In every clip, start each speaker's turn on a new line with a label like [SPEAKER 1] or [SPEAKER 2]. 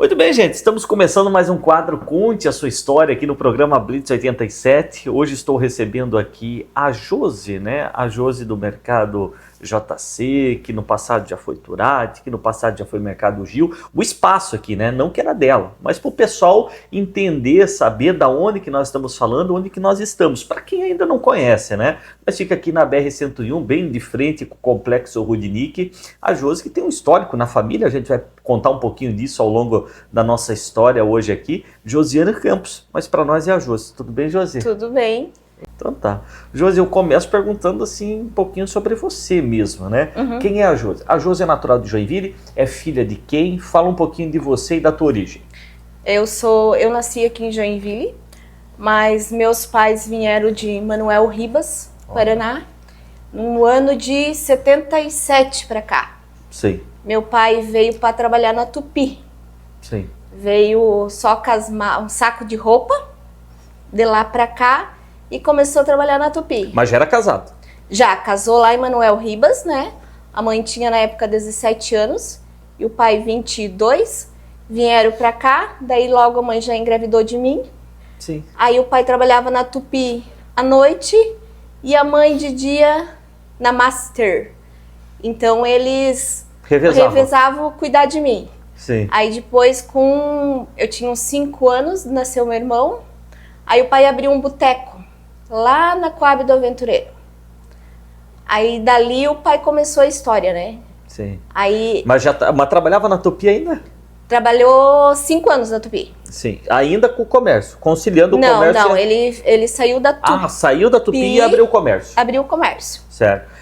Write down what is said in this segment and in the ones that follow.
[SPEAKER 1] Muito bem, gente, estamos começando mais um quadro Conte a Sua História aqui no programa Blitz 87. Hoje estou recebendo aqui a Josi, né? A Josi do Mercado JC, que no passado já foi Turati, que no passado já foi Mercado Gil. O espaço aqui, né? Não que era dela, mas para o pessoal entender, saber da onde que nós estamos falando, onde que nós estamos. Para quem ainda não conhece, né? Mas fica aqui na BR-101, bem de frente com o Complexo Rudnick. A Josi que tem um histórico na família, a gente vai contar um pouquinho disso ao longo da nossa história hoje aqui. Josiane Campos, mas para nós é a Josi. Tudo bem, Josi?
[SPEAKER 2] Tudo bem.
[SPEAKER 1] Então tá. Josi, eu começo perguntando assim um pouquinho sobre você mesma, né? Quem é a Josi? A Josi é natural de Joinville, é filha de quem? Fala um pouquinho de você e da tua origem.
[SPEAKER 2] Eu nasci aqui em Joinville, mas meus pais vieram de Manoel Ribas, Paraná, no ano de 77 para cá.
[SPEAKER 1] Sim.
[SPEAKER 2] Meu pai veio para trabalhar na Tupi.
[SPEAKER 1] Sim.
[SPEAKER 2] Veio só com um saco de roupa, de lá para cá, e começou a trabalhar na Tupi.
[SPEAKER 1] Mas já era casado?
[SPEAKER 2] Já, casou lá em Manoel Ribas, né? A mãe tinha na época 17 anos e o pai 22. Vieram pra cá, daí logo a mãe já engravidou de mim.
[SPEAKER 1] Sim.
[SPEAKER 2] Aí o pai trabalhava na Tupi à noite e a mãe de dia na Master. Então eles revezavam cuidar de mim.
[SPEAKER 1] Sim.
[SPEAKER 2] Aí depois, eu tinha uns 5 anos, nasceu meu irmão. Aí o pai abriu um boteco lá na Coab do Aventureiro. Aí dali o pai começou a história, né?
[SPEAKER 1] Sim.
[SPEAKER 2] Aí
[SPEAKER 1] mas trabalhava na Tupi ainda?
[SPEAKER 2] trabalhou 5 anos na Tupi.
[SPEAKER 1] Sim. Ainda com o comércio, conciliando o comércio.
[SPEAKER 2] Não, ele saiu da Tupi.
[SPEAKER 1] Ah, saiu da Tupi e abriu o comércio.
[SPEAKER 2] Abriu o comércio.
[SPEAKER 1] Certo.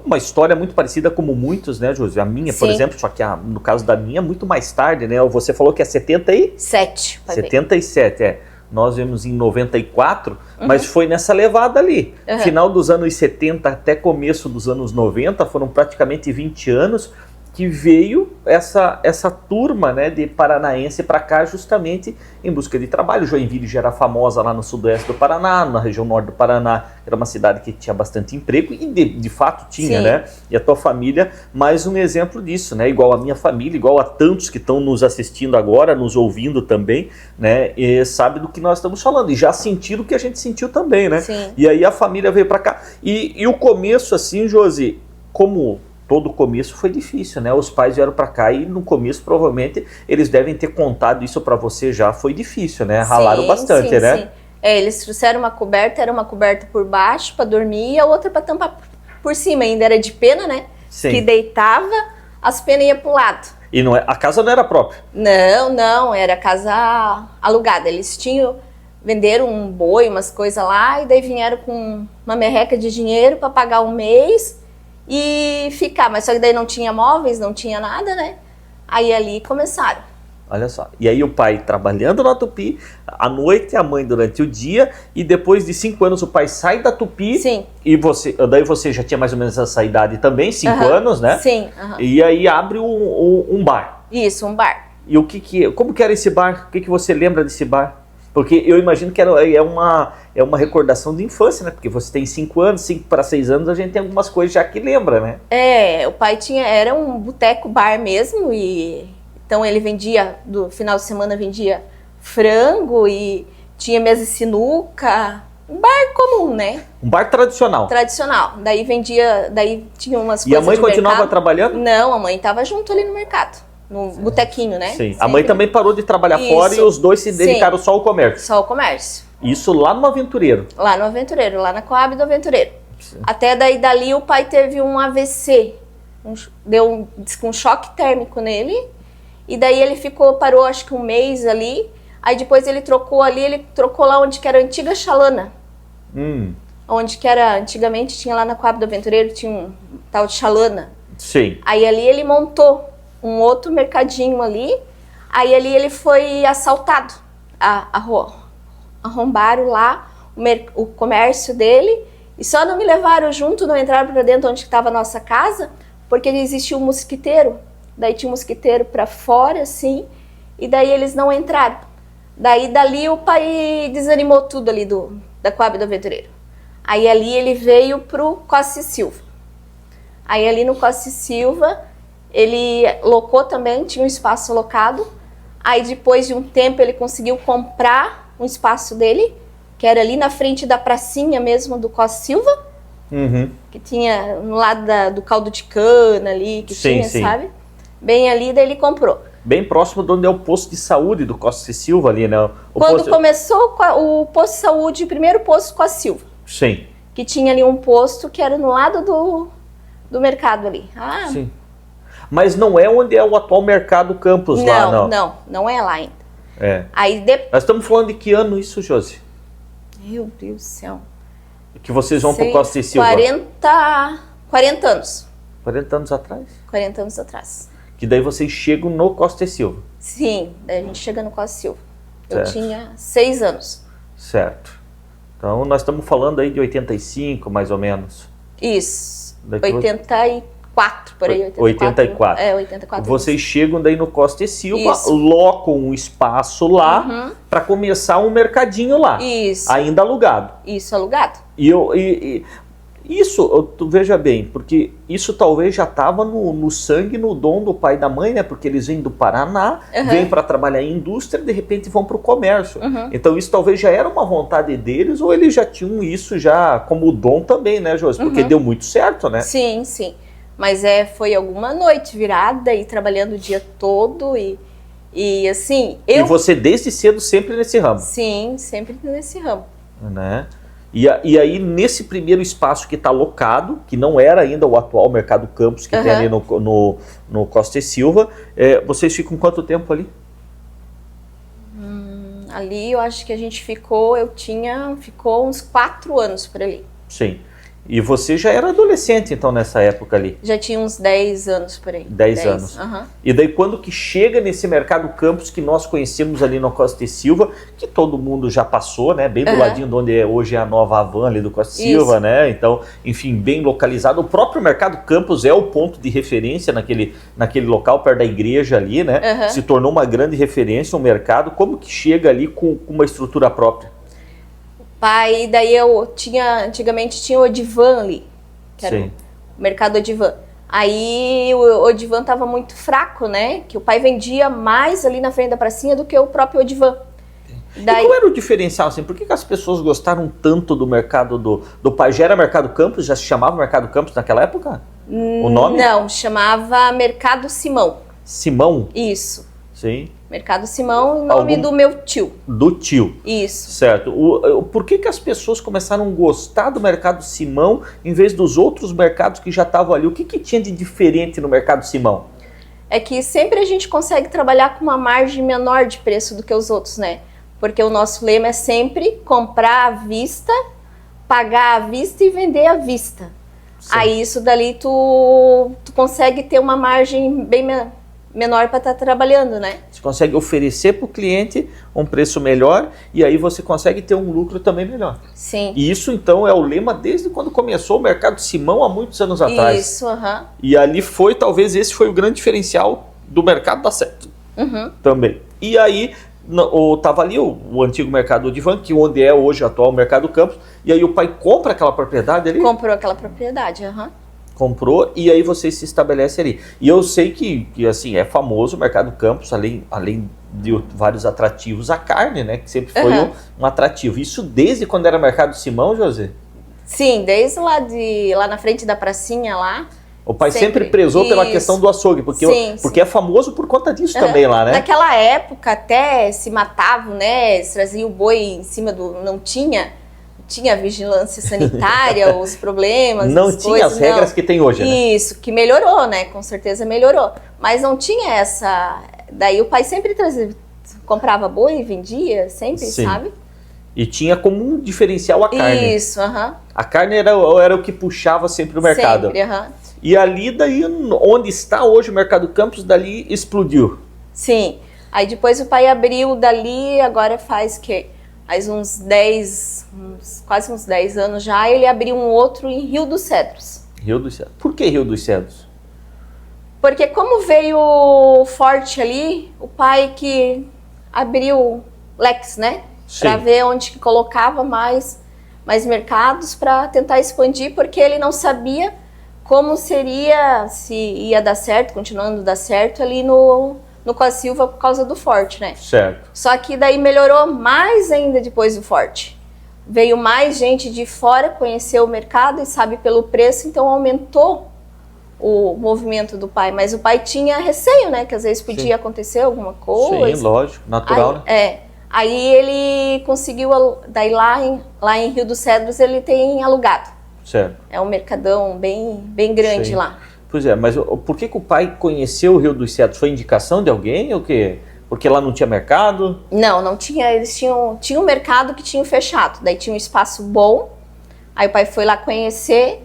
[SPEAKER 1] Uma história muito parecida como muitos, né, Josi? A minha, por exemplo, só que no caso da minha, muito mais tarde, né? Você falou que é
[SPEAKER 2] 77.
[SPEAKER 1] 77, é. Nós vemos em 94, mas foi nessa levada ali. Final dos anos 70 até começo dos anos 90, foram praticamente 20 anos que veio essa turma, né, de paranaense para cá justamente em busca de trabalho. Joinville já era famosa lá no sudoeste do Paraná, na região norte do Paraná, era uma cidade que tinha bastante emprego e de fato tinha, né? E a tua família, mais um exemplo disso, né? Igual a minha família, igual a tantos que estão nos assistindo agora, nos ouvindo também, né? E sabe do que nós estamos falando e já sentiram o que a gente sentiu também, né?
[SPEAKER 2] Sim.
[SPEAKER 1] E aí a família veio para cá. E o começo assim, Josi, como todo o começo foi difícil, né? Os pais vieram para cá e no começo provavelmente eles devem ter contado isso para você já, foi difícil, né? Ralaram bastante, né?
[SPEAKER 2] Sim. Eles trouxeram uma coberta, era uma coberta por baixo para dormir e a outra para tampar por cima, ainda era de pena, né?
[SPEAKER 1] Sim.
[SPEAKER 2] Que deitava, as penas iam pro lado.
[SPEAKER 1] E a casa não era própria?
[SPEAKER 2] Não, era casa alugada. Eles venderam um boi, umas coisas lá, e daí vieram com uma merreca de dinheiro para pagar um mês e ficar, mas só que daí não tinha móveis, não tinha nada, né? Aí ali começaram.
[SPEAKER 1] Olha só, e aí o pai trabalhando na Tupi, à noite, a mãe durante o dia, e depois de 5 anos o pai sai da Tupi.
[SPEAKER 2] Sim.
[SPEAKER 1] E daí você já tinha mais ou menos essa idade também, 5 anos, né?
[SPEAKER 2] Sim.
[SPEAKER 1] E aí abre um bar.
[SPEAKER 2] Isso, um bar.
[SPEAKER 1] E como que era esse bar? O que você lembra desse bar? Porque eu imagino que é uma recordação de infância, né? Porque você tem 5 anos, 5 para 6 anos, a gente tem algumas coisas já que lembra, né?
[SPEAKER 2] O pai era um boteco bar mesmo, e então ele vendia, do final de semana vendia frango e tinha mesa de sinuca, um bar comum, né?
[SPEAKER 1] Um bar tradicional.
[SPEAKER 2] Tradicional. Daí tinha umas coisas de
[SPEAKER 1] mercado. E a mãe continuava trabalhando?
[SPEAKER 2] Não, a mãe estava junto ali no mercado. No botequinho, né?
[SPEAKER 1] Sim. A mãe também parou de trabalhar fora e os dois se dedicaram só ao comércio.
[SPEAKER 2] Só ao comércio.
[SPEAKER 1] Isso lá no Aventureiro? Lá no
[SPEAKER 2] Aventureiro, lá na Coab do Aventureiro. Sim. Até dali o pai teve um AVC. Deu um choque térmico nele. E daí ele parou acho que um mês ali. Aí depois ele trocou lá onde que era a antiga Chalana. Onde que era, antigamente tinha lá na Coab do Aventureiro, tinha um tal de Chalana.
[SPEAKER 1] Sim.
[SPEAKER 2] Aí ali ele montou um outro mercadinho ali, aí ali ele foi assaltado, arrombaram lá o comércio dele, e só não me levaram junto, não entraram para dentro onde estava a nossa casa, porque existia um mosquiteiro, daí tinha um mosquiteiro para fora, assim, e daí eles não entraram. Daí dali o pai desanimou tudo ali da Coab do Aventureiro. Aí ali ele veio pro Costa e Silva. Aí ali no Costa e Silva, ele locou também, tinha um espaço locado. Aí depois de um tempo ele conseguiu comprar um espaço dele, que era ali na frente da pracinha mesmo do Costa Silva, que tinha no lado do caldo de cana ali, que
[SPEAKER 1] Sim,
[SPEAKER 2] tinha,
[SPEAKER 1] sim.
[SPEAKER 2] sabe? Bem ali, daí ele comprou.
[SPEAKER 1] Bem próximo de onde é o posto de saúde do Costa Silva ali, né?
[SPEAKER 2] Quando começou o posto de saúde, o primeiro posto Costa Silva,
[SPEAKER 1] Sim.
[SPEAKER 2] que tinha ali um posto que era no lado do mercado ali. Ah,
[SPEAKER 1] Sim. Mas não é onde é o atual Mercado Campos lá, não.
[SPEAKER 2] Não é lá ainda.
[SPEAKER 1] É.
[SPEAKER 2] Aí
[SPEAKER 1] Nós estamos falando de que ano isso, Josi?
[SPEAKER 2] Meu Deus do céu.
[SPEAKER 1] Que vocês vão para o Costa Silva?
[SPEAKER 2] 40 anos.
[SPEAKER 1] 40 anos atrás?
[SPEAKER 2] 40 anos atrás.
[SPEAKER 1] Que daí vocês chegam no Costa Silva.
[SPEAKER 2] Sim, daí a gente chega no Costa Silva. Eu
[SPEAKER 1] Certo.
[SPEAKER 2] tinha 6 anos.
[SPEAKER 1] Certo. Então nós estamos falando aí de 85, mais ou menos.
[SPEAKER 2] Isso.
[SPEAKER 1] Daqui
[SPEAKER 2] 84, por aí.
[SPEAKER 1] 84.
[SPEAKER 2] É, 84.
[SPEAKER 1] Vocês chegam daí no Costa Silva,
[SPEAKER 2] Isso.
[SPEAKER 1] locam um espaço lá para começar um mercadinho lá.
[SPEAKER 2] Isso.
[SPEAKER 1] Ainda alugado.
[SPEAKER 2] Isso, alugado.
[SPEAKER 1] Tu veja bem, porque isso talvez já estava no sangue, no dom do pai e da mãe, né? Porque eles vêm do Paraná, vêm para trabalhar em indústria, de repente vão para o comércio. Então isso talvez já era uma vontade deles, ou eles já tinham isso já como dom também, né, Josi? Porque deu muito certo, né?
[SPEAKER 2] Sim, sim. Mas foi alguma noite virada e trabalhando o dia todo e assim...
[SPEAKER 1] E você desde cedo sempre nesse ramo.
[SPEAKER 2] Sim, sempre nesse ramo.
[SPEAKER 1] Né? E aí, nesse primeiro espaço que está locado, que não era ainda o atual Mercado Campos, que tem ali no Costa e Silva, vocês ficam quanto tempo ali?
[SPEAKER 2] Ali eu acho que a gente ficou uns 4 anos por ali.
[SPEAKER 1] Sim. E você já era adolescente, então, nessa época ali?
[SPEAKER 2] Já tinha uns 10 anos por aí.
[SPEAKER 1] 10 anos. E daí, quando que chega nesse Mercado Campos que nós conhecemos ali no Costa e Silva, que todo mundo já passou, né? Bem do ladinho de onde hoje é a nova Havan ali do Costa e Silva, né? Então, enfim, bem localizado. O próprio Mercado Campos é o ponto de referência naquele local, perto da igreja ali, né? Se tornou uma grande referência, um mercado. Como que chega ali com uma estrutura própria?
[SPEAKER 2] Pai, daí antigamente tinha o Odivan ali, que era o mercado Odivan. Aí o Odivan estava muito fraco, né? Que o pai vendia mais ali na frente da pracinha do que o próprio Odivan.
[SPEAKER 1] Daí... E qual era o diferencial, assim? Por que as pessoas gostaram tanto do mercado do pai? Já era Mercado Campos? Já se chamava Mercado Campos naquela época? O nome?
[SPEAKER 2] Não, chamava Mercado Simão.
[SPEAKER 1] Simão?
[SPEAKER 2] Isso.
[SPEAKER 1] Sim.
[SPEAKER 2] Mercado Simão, em nome do meu tio.
[SPEAKER 1] Do tio.
[SPEAKER 2] Isso.
[SPEAKER 1] Certo. Por que as pessoas começaram a gostar do Mercado Simão em vez dos outros mercados que já estavam ali? O que tinha de diferente no Mercado Simão?
[SPEAKER 2] É que sempre a gente consegue trabalhar com uma margem menor de preço do que os outros, né? Porque o nosso lema é sempre comprar à vista, pagar à vista e vender à vista. Sim. Aí isso dali tu consegue ter uma margem bem menor para estar trabalhando, né?
[SPEAKER 1] Você consegue oferecer para o cliente um preço melhor e aí você consegue ter um lucro também melhor.
[SPEAKER 2] Sim.
[SPEAKER 1] E isso então é o lema desde quando começou o Mercado Simão há muitos anos atrás.
[SPEAKER 2] Isso,
[SPEAKER 1] E ali talvez esse foi o grande diferencial do mercado dar certo. Também. E aí estava ali o antigo Mercado Odivan, que onde é hoje o atual Mercado Campos, e aí o pai compra aquela propriedade ali?
[SPEAKER 2] Comprou aquela propriedade,
[SPEAKER 1] Comprou e aí você se estabelece ali. E eu sei que assim, é famoso o Mercado Campos, além de vários atrativos, a carne, né? Que sempre foi um atrativo. Isso desde quando era Mercado Simão, José?
[SPEAKER 2] Sim, desde lá na frente da pracinha lá.
[SPEAKER 1] O pai sempre prezou pela questão do açougue, porque é famoso por conta disso também lá, né?
[SPEAKER 2] Naquela época até se matavam, né? Se trazia o boi em cima não tinha vigilância sanitária, os problemas.
[SPEAKER 1] Não tinha as regras que tem hoje, né?
[SPEAKER 2] Isso, que melhorou, né? Com certeza melhorou. Mas não tinha essa... Daí o pai sempre comprava boi e vendia, sempre, sabe?
[SPEAKER 1] E tinha como um diferencial a carne.
[SPEAKER 2] Isso,
[SPEAKER 1] A carne era o que puxava sempre o mercado.
[SPEAKER 2] Sempre,
[SPEAKER 1] E ali, daí, onde está hoje o Mercado Campos, dali explodiu.
[SPEAKER 2] Sim. Aí depois o pai abriu dali, agora faz quase uns 10 anos já, ele abriu um outro em Rio dos Cedros.
[SPEAKER 1] Rio dos Cedros. Por que Rio dos Cedros?
[SPEAKER 2] Porque como veio forte ali, o pai que abriu leques, né? Para ver onde que colocava mais mercados para tentar expandir, porque ele não sabia como seria, se ia dar certo, continuando a dar certo ali no no Costa Silva por causa do Forte, né?
[SPEAKER 1] Certo.
[SPEAKER 2] Só que daí melhorou mais ainda depois do Forte. Veio mais gente de fora conhecer o mercado e sabe pelo preço, então aumentou o movimento do pai. Mas o pai tinha receio, né? Que às vezes podia acontecer alguma coisa.
[SPEAKER 1] Sim, lógico, natural,
[SPEAKER 2] aí,
[SPEAKER 1] né?
[SPEAKER 2] Aí ele conseguiu, daí lá em Rio dos Cedros ele tem alugado.
[SPEAKER 1] Certo.
[SPEAKER 2] É um mercadão bem grande lá.
[SPEAKER 1] Pois é, mas por que o pai conheceu o Rio dos Cedros? Foi indicação de alguém ou o quê? Porque lá não tinha mercado?
[SPEAKER 2] Não tinha, eles tinham um mercado que tinha fechado, daí tinha um espaço bom, aí o pai foi lá conhecer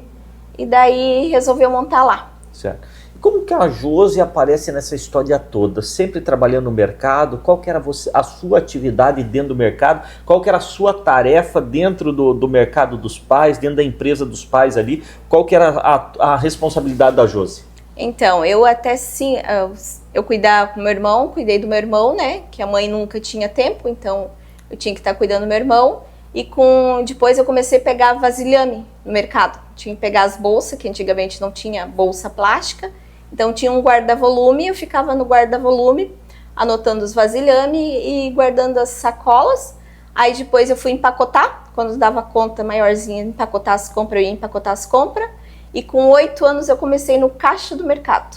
[SPEAKER 2] e daí resolveu montar lá.
[SPEAKER 1] Certo. Como que a Josi aparece nessa história toda? Sempre trabalhando no mercado? Qual que era a sua atividade dentro do mercado? Qual que era a sua tarefa dentro do mercado dos pais, dentro da empresa dos pais ali? Qual que era a responsabilidade da Josi?
[SPEAKER 2] Então, eu até sim, eu cuidava do meu irmão, cuidei do meu irmão, né? Que a mãe nunca tinha tempo, então eu tinha que estar cuidando do meu irmão. E depois eu comecei a pegar vasilhame no mercado. Tinha que pegar as bolsas, que antigamente não tinha bolsa plástica. Então tinha um guarda-volume, eu ficava no guarda-volume anotando os vasilhame e guardando as sacolas. Aí depois eu fui empacotar, quando dava conta maiorzinha, empacotar as compras, eu ia empacotar as compras. E com 8 anos eu comecei no caixa do mercado,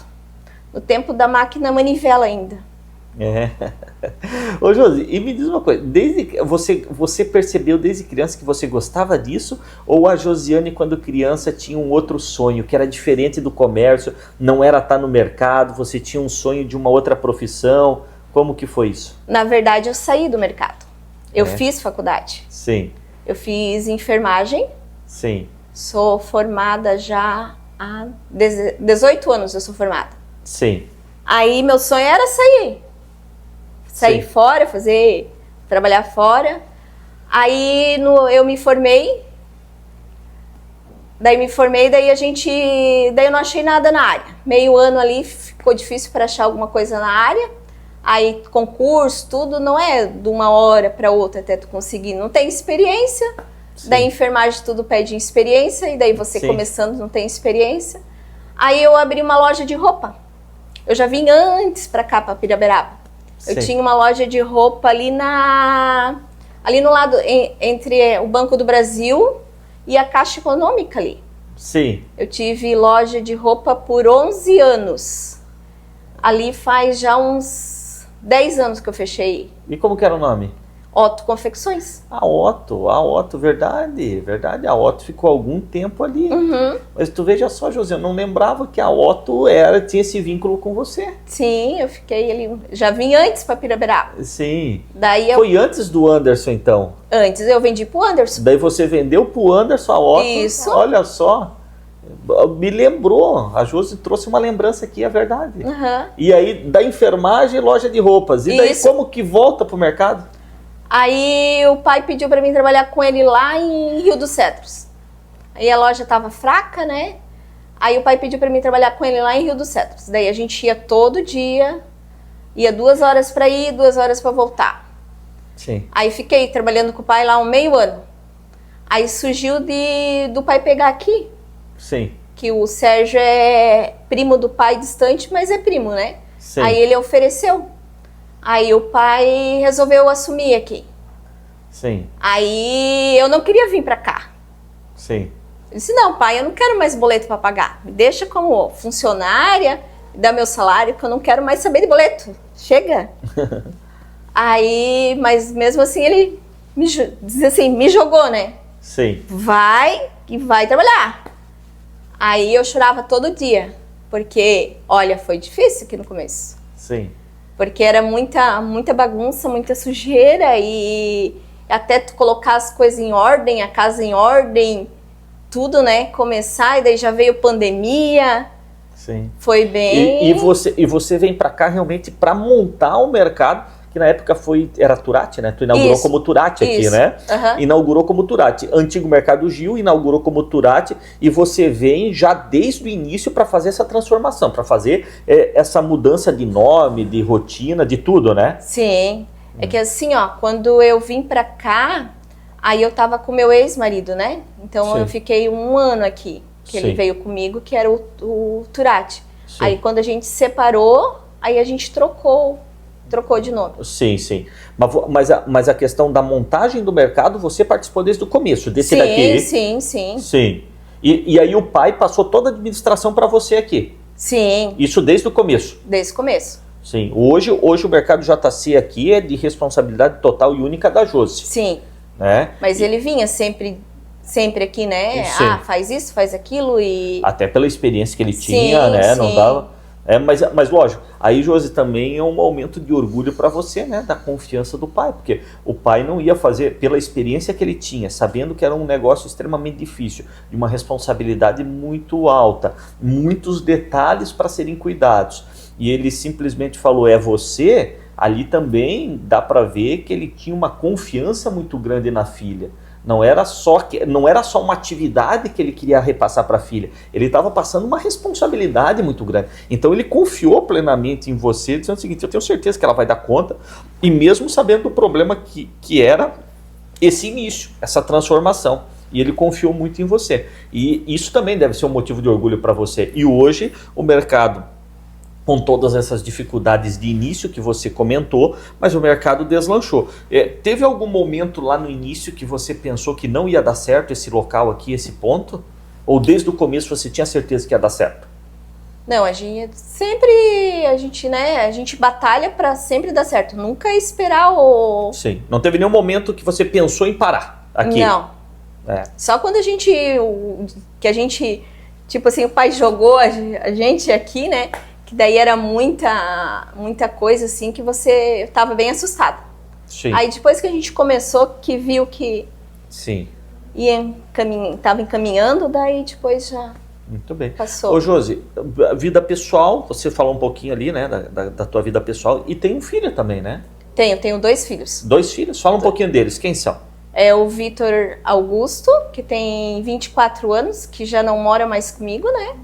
[SPEAKER 2] no tempo da máquina manivela ainda.
[SPEAKER 1] Ô Josi, e me diz uma coisa, você percebeu desde criança que você gostava disso? Ou a Josiane, quando criança, tinha um outro sonho, que era diferente do comércio, não era estar no mercado, você tinha um sonho de uma outra profissão? Como que foi isso?
[SPEAKER 2] Na verdade, eu saí do mercado. Eu fiz faculdade.
[SPEAKER 1] Sim.
[SPEAKER 2] Eu fiz enfermagem.
[SPEAKER 1] Sim.
[SPEAKER 2] Sou formada já há 18 anos, eu sou formada.
[SPEAKER 1] Sim.
[SPEAKER 2] Aí meu sonho era sair fora, trabalhar fora. Aí eu me formei. Daí eu não achei nada na área. Meio ano ali ficou difícil para achar alguma coisa na área. Aí concurso, tudo não é de uma hora para outra até tu conseguir. Não tem experiência. Sim. Daí enfermagem tudo pede experiência. E daí você começando não tem experiência. Aí eu abri uma loja de roupa. Eu já vim antes para cá, para Piraberaba. Eu tinha uma loja de roupa ali no lado, entre o Banco do Brasil e a Caixa Econômica ali.
[SPEAKER 1] Sim.
[SPEAKER 2] Eu tive loja de roupa por 11 anos. Ali faz já uns 10 anos que eu fechei.
[SPEAKER 1] E como que era o nome?
[SPEAKER 2] Otto Confecções.
[SPEAKER 1] A Otto, verdade. A Otto ficou algum tempo ali.
[SPEAKER 2] Uhum.
[SPEAKER 1] Mas tu veja só, José, eu não lembrava que a Otto tinha esse vínculo com você.
[SPEAKER 2] Sim, eu fiquei ali, já vim antes para Piraberaba.
[SPEAKER 1] Sim.
[SPEAKER 2] Foi
[SPEAKER 1] antes do Anderson, então?
[SPEAKER 2] Antes, eu vendi pro Anderson.
[SPEAKER 1] Daí você vendeu pro Anderson a Otto?
[SPEAKER 2] Isso.
[SPEAKER 1] Olha só. Me lembrou, a Josi trouxe uma lembrança aqui, é verdade.
[SPEAKER 2] Uhum.
[SPEAKER 1] E aí, da enfermagem, loja de roupas. E daí, como que volta pro mercado?
[SPEAKER 2] Aí o pai pediu para mim trabalhar com ele lá em Rio dos Cedros. Aí a loja tava fraca, né? Aí o pai pediu para mim trabalhar com ele lá em Rio dos Cedros. Daí a gente ia todo dia, ia 2 horas para ir, 2 horas para voltar.
[SPEAKER 1] Sim.
[SPEAKER 2] Aí fiquei trabalhando com o pai lá um meio ano. Aí surgiu do pai pegar aqui.
[SPEAKER 1] Sim.
[SPEAKER 2] Que o Sérgio é primo do pai distante, mas é primo, né?
[SPEAKER 1] Sim.
[SPEAKER 2] Aí ele ofereceu. Aí o pai resolveu assumir aqui.
[SPEAKER 1] Sim.
[SPEAKER 2] Aí eu não queria vir pra cá.
[SPEAKER 1] Sim.
[SPEAKER 2] Eu disse, não, pai, eu não quero mais boleto pra pagar. Me deixa como funcionária, me dá meu salário, que eu não quero mais saber de boleto. Chega. Aí, mas mesmo assim ele me jogou, né?
[SPEAKER 1] Sim.
[SPEAKER 2] Vai trabalhar. Aí eu chorava todo dia, porque, olha, foi difícil aqui no começo.
[SPEAKER 1] Sim.
[SPEAKER 2] Porque era muita bagunça, muita sujeira e até tu colocar as coisas em ordem, a casa em ordem, tudo, né? Começar, e daí já veio pandemia.
[SPEAKER 1] Sim.
[SPEAKER 2] Foi bem...
[SPEAKER 1] E você vem para cá realmente para montar o mercado, que na época era Turati, né? Tu inaugurou como Turati aqui, né?
[SPEAKER 2] Uhum.
[SPEAKER 1] Inaugurou como Turati. Antigo Mercado Gil, inaugurou como Turati, e você vem já desde o início para fazer essa transformação, para fazer essa mudança de nome, de rotina, de tudo, né?
[SPEAKER 2] Sim. É que assim, ó, quando eu vim para cá, aí eu tava com meu ex-marido, né? Então
[SPEAKER 1] Sim.
[SPEAKER 2] eu fiquei 1 ano aqui, que
[SPEAKER 1] Sim.
[SPEAKER 2] ele veio comigo, que era o Turati.
[SPEAKER 1] Sim.
[SPEAKER 2] Aí quando a gente separou, aí a gente trocou de nome.
[SPEAKER 1] Sim, sim. Mas a questão da montagem do mercado, você participou desde o começo, desse daqui?
[SPEAKER 2] Sim.
[SPEAKER 1] Sim. E aí o pai passou toda a administração para você aqui?
[SPEAKER 2] Sim.
[SPEAKER 1] Isso desde o começo?
[SPEAKER 2] Desde o começo.
[SPEAKER 1] Sim. Hoje o mercado JC aqui é de responsabilidade total e única da Josi.
[SPEAKER 2] Sim.
[SPEAKER 1] Né?
[SPEAKER 2] Mas ele vinha sempre aqui, né?
[SPEAKER 1] Sim.
[SPEAKER 2] Faz isso, faz aquilo e...
[SPEAKER 1] Até pela experiência que ele tinha, né?
[SPEAKER 2] Sim.
[SPEAKER 1] Não dava... mas lógico, aí, Josi, também é um momento de orgulho para você, né? Da confiança do pai, porque o pai não ia fazer, pela experiência que ele tinha, sabendo que era um negócio extremamente difícil, de uma responsabilidade muito alta, muitos detalhes para serem cuidados, e ele simplesmente falou, é você, ali também dá para ver que ele tinha uma confiança muito grande na filha. Não era só uma atividade que ele queria repassar para a filha. Ele estava passando uma responsabilidade muito grande. Então ele confiou plenamente em você, dizendo o seguinte, eu tenho certeza que ela vai dar conta, e mesmo sabendo do problema que era esse início, essa transformação. E ele confiou muito em você. E isso também deve ser um motivo de orgulho para você. E hoje o mercado, com todas essas dificuldades de início que você comentou, mas o mercado deslanchou. Teve algum momento lá no início que você pensou que não ia dar certo esse local aqui, esse ponto? Ou desde o começo você tinha certeza que ia dar certo?
[SPEAKER 2] Não, a gente batalha para sempre dar certo. Nunca esperar o...
[SPEAKER 1] Sim, não teve nenhum momento que você pensou em parar aqui?
[SPEAKER 2] Não. Só quando tipo assim, o pai jogou a gente aqui, né? Que daí era muita coisa assim que você estava bem assustado.
[SPEAKER 1] Sim.
[SPEAKER 2] Aí depois que a gente começou, que viu que
[SPEAKER 1] sim,
[SPEAKER 2] estava encaminhando, daí depois já
[SPEAKER 1] muito bem.
[SPEAKER 2] passou.
[SPEAKER 1] Ô Josi, vida pessoal, você falou um pouquinho ali, né, da tua vida pessoal, e tem um filho também, né?
[SPEAKER 2] Tenho 2 filhos.
[SPEAKER 1] 2 filhos? Fala um pouquinho deles, quem são?
[SPEAKER 2] É o Vitor Augusto, que tem 24 anos, que já não mora mais comigo, né?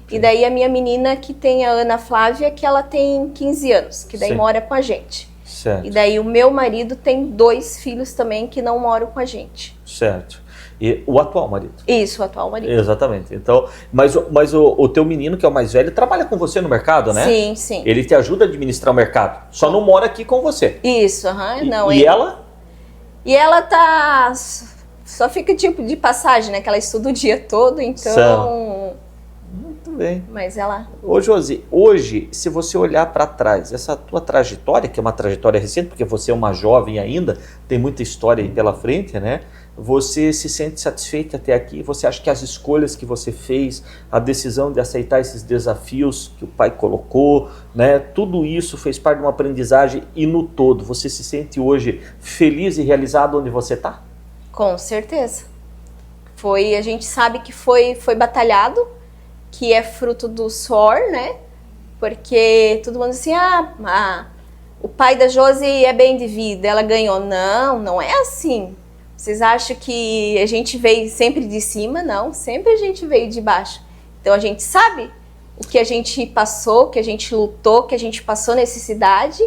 [SPEAKER 2] E daí a minha menina, que tem a Ana Flávia, que ela tem 15 anos, que daí
[SPEAKER 1] Sim.
[SPEAKER 2] mora com a gente.
[SPEAKER 1] Certo.
[SPEAKER 2] E daí o meu marido tem 2 filhos também que não moram com a gente.
[SPEAKER 1] Certo. E o atual marido?
[SPEAKER 2] Isso, o atual marido.
[SPEAKER 1] Exatamente. Então, mas o teu menino, que é o mais velho, trabalha com você no mercado, né?
[SPEAKER 2] Sim, sim.
[SPEAKER 1] Ele te ajuda a administrar o mercado. Só não mora aqui com você.
[SPEAKER 2] Isso, aham. Não,
[SPEAKER 1] E ela?
[SPEAKER 2] E ela tá... Só fica tipo de passagem, né? Que ela estuda o dia todo, então...
[SPEAKER 1] Muito bem.
[SPEAKER 2] Mas ela...
[SPEAKER 1] Ô Josi, hoje, se você olhar para trás, essa tua trajetória, que é uma trajetória recente, porque você é uma jovem ainda, tem muita história aí pela frente, né? Você se sente satisfeita até aqui? Você acha que as escolhas que você fez, a decisão de aceitar esses desafios que o pai colocou, né? Tudo isso fez parte de uma aprendizagem e no todo, você se sente hoje feliz e realizado onde você está?
[SPEAKER 2] Com certeza. A gente sabe que foi batalhado, que é fruto do suor, né? Porque todo mundo assim, o pai da Josi é bem de vida, ela ganhou. Não é assim. Vocês acham que a gente veio sempre de cima? Não, sempre a gente veio de baixo. Então a gente sabe o que a gente passou, que a gente lutou, que a gente passou necessidade,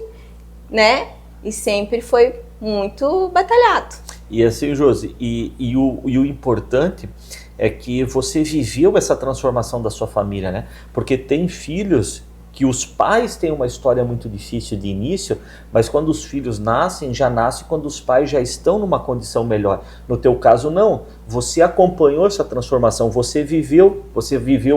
[SPEAKER 2] né? E sempre foi muito batalhado.
[SPEAKER 1] E assim, Josi, e o importante é que você viveu essa transformação da sua família, né? Porque tem filhos que os pais têm uma história muito difícil de início, mas quando os filhos nascem, já nascem quando os pais já estão numa condição melhor. No teu caso, não. Você acompanhou essa transformação, você viveu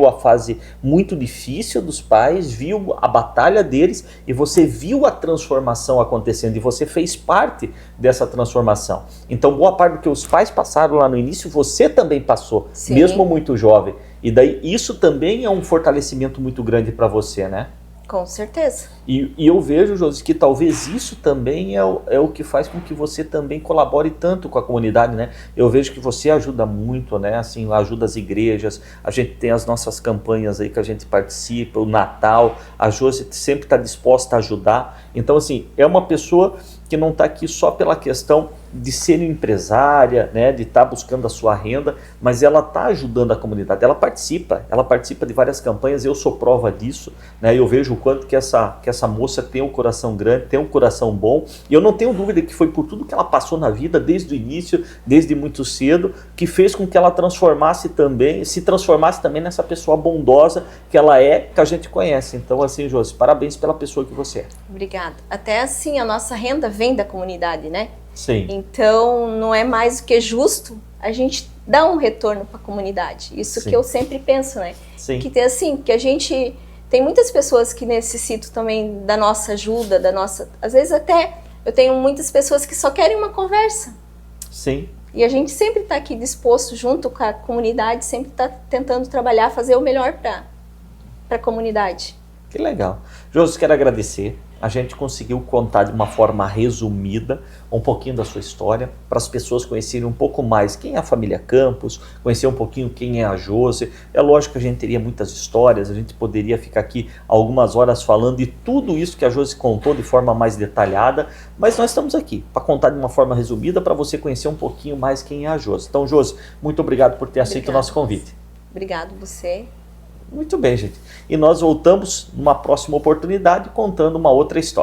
[SPEAKER 1] a fase muito difícil dos pais, viu a batalha deles e você viu a transformação acontecendo e você fez parte dessa transformação. Então, boa parte do que os pais passaram lá no início, você também passou,
[SPEAKER 2] Sim.
[SPEAKER 1] mesmo muito jovem. E daí isso também é um fortalecimento muito grande para você, né?
[SPEAKER 2] Com certeza.
[SPEAKER 1] E eu vejo, Josi, que talvez isso também é o que faz com que você também colabore tanto com a comunidade, né? Eu vejo que você ajuda muito, né? Assim, ajuda as igrejas, a gente tem as nossas campanhas aí que a gente participa, o Natal, a Josi sempre está disposta a ajudar. Então, assim, é uma pessoa que não está aqui só pela questão de ser empresária, né, de estar buscando a sua renda, mas ela está ajudando a comunidade, ela participa de várias campanhas, eu sou prova disso, né, eu vejo o quanto que essa moça tem um coração grande, tem um coração bom, e eu não tenho dúvida que foi por tudo que ela passou na vida, desde o início, desde muito cedo, que fez com que ela se transformasse também nessa pessoa bondosa que ela é, que a gente conhece. Então, assim, Josi, parabéns pela pessoa que você é.
[SPEAKER 2] Obrigada. Até assim, a nossa renda vem da comunidade, né?
[SPEAKER 1] Sim.
[SPEAKER 2] Então, não é mais do que justo a gente dar um retorno para a comunidade. Isso
[SPEAKER 1] Sim.
[SPEAKER 2] que eu sempre penso, né?
[SPEAKER 1] Sim.
[SPEAKER 2] Que tem assim, que a gente tem muitas pessoas que necessitam também da nossa ajuda, às vezes até eu tenho muitas pessoas que só querem uma conversa.
[SPEAKER 1] Sim.
[SPEAKER 2] E a gente sempre está aqui disposto, junto com a comunidade, sempre está tentando trabalhar, fazer o melhor para a comunidade.
[SPEAKER 1] Que legal. Josi, quero agradecer. A gente conseguiu contar de uma forma resumida um pouquinho da sua história, para as pessoas conhecerem um pouco mais quem é a família Campos, conhecer um pouquinho quem é a Josi. É lógico que a gente teria muitas histórias, a gente poderia ficar aqui algumas horas falando de tudo isso que a Josi contou de forma mais detalhada, mas nós estamos aqui para contar de uma forma resumida para você conhecer um pouquinho mais quem é a Josi. Então, Josi, muito obrigado por ter aceito o nosso convite.
[SPEAKER 2] Obrigado você.
[SPEAKER 1] Muito bem, gente. E nós voltamos numa próxima oportunidade contando uma outra história.